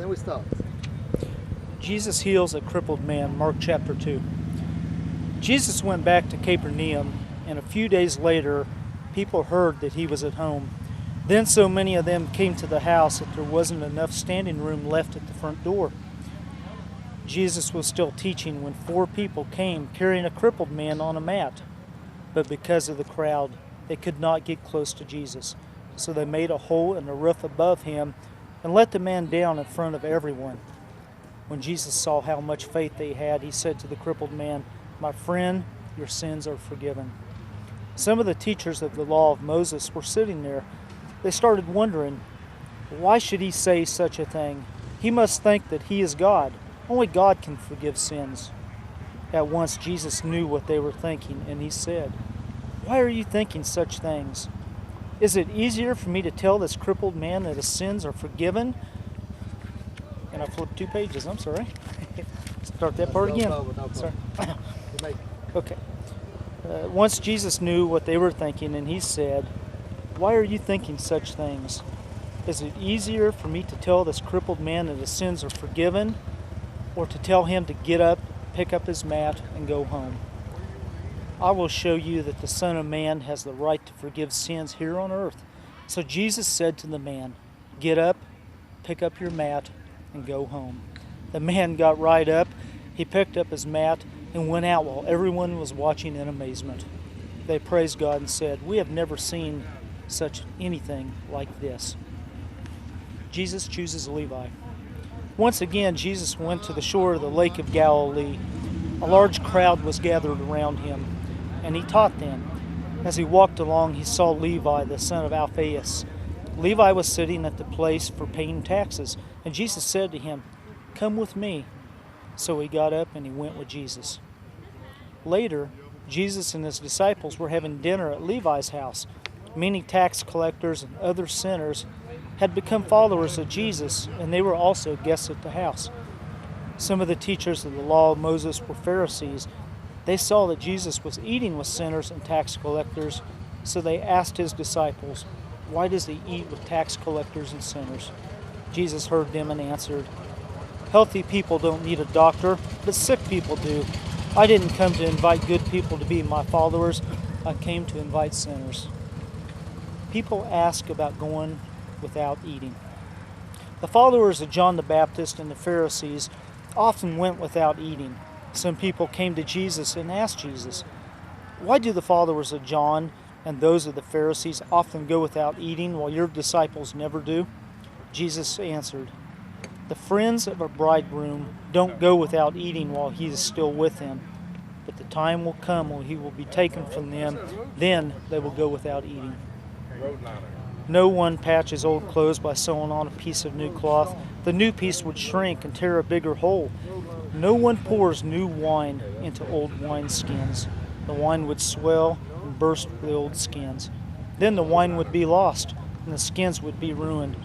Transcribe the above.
we start. Jesus heals a crippled man, Mark chapter 2. Jesus went back to Capernaum, and a few days later, people heard that he was at home. Then so many of them came to the house that there wasn't enough standing room left at the front door. Jesus was still teaching when 4 people came carrying a crippled man on a mat. But because of the crowd, they could not get close to Jesus. So they made a hole in the roof above him and let the man down in front of everyone. When Jesus saw how much faith they had, he said to the crippled man, "My friend, your sins are forgiven." Some of the teachers of the law of Moses were sitting there. They started wondering, why should he say such a thing? He must think that he is God. Only God can forgive sins. At once Jesus knew what they were thinking, and he said, "Why are you thinking such things? Is it easier for me to tell this crippled man that his sins are forgiven?" And I flipped 2 pages, I'm sorry. Start that part again. No problem. Sorry. You Okay. Once Jesus knew what they were thinking, and he said, "Why are you thinking such things? Is it easier for me to tell this crippled man that his sins are forgiven, or to tell him to get up, pick up his mat, and go home? I will show you that the Son of Man has the right to forgive sins here on earth." So Jesus said to the man, "Get up, pick up your mat, and go home." The man got right up, he picked up his mat, and went out while everyone was watching in amazement. They praised God and said, "We have never seen such anything like this." Jesus chooses Levi. Once again, Jesus went to the shore of the Lake of Galilee. A large crowd was gathered around him, and he taught them. As he walked along, he saw Levi, the son of Alphaeus. Levi was sitting at the place for paying taxes, and Jesus said to him, "Come with me." So he got up and he went with Jesus. Later, Jesus and his disciples were having dinner at Levi's house. Many tax collectors and other sinners had become followers of Jesus, and they were also guests at the house. Some of the teachers of the law of Moses were Pharisees. They saw that Jesus was eating with sinners and tax collectors, so they asked his disciples, "Why does he eat with tax collectors and sinners?" Jesus heard them and answered, "Healthy people don't need a doctor, but sick people do. I didn't come to invite good people to be my followers. I came to invite sinners." People ask about going without eating. The followers of John the Baptist and the Pharisees often went without eating. Some people came to Jesus and asked Jesus, "Why do the followers of John and those of the Pharisees often go without eating while your disciples never do?" Jesus answered, "The friends of a bridegroom don't go without eating while he is still with them, but the time will come when he will be taken from them, then they will go without eating. No one patches old clothes by sewing on a piece of new cloth. The new piece would shrink and tear a bigger hole. No one pours new wine into old wineskins. The wine would swell and burst the old skins. Then the wine would be lost, and the skins would be ruined.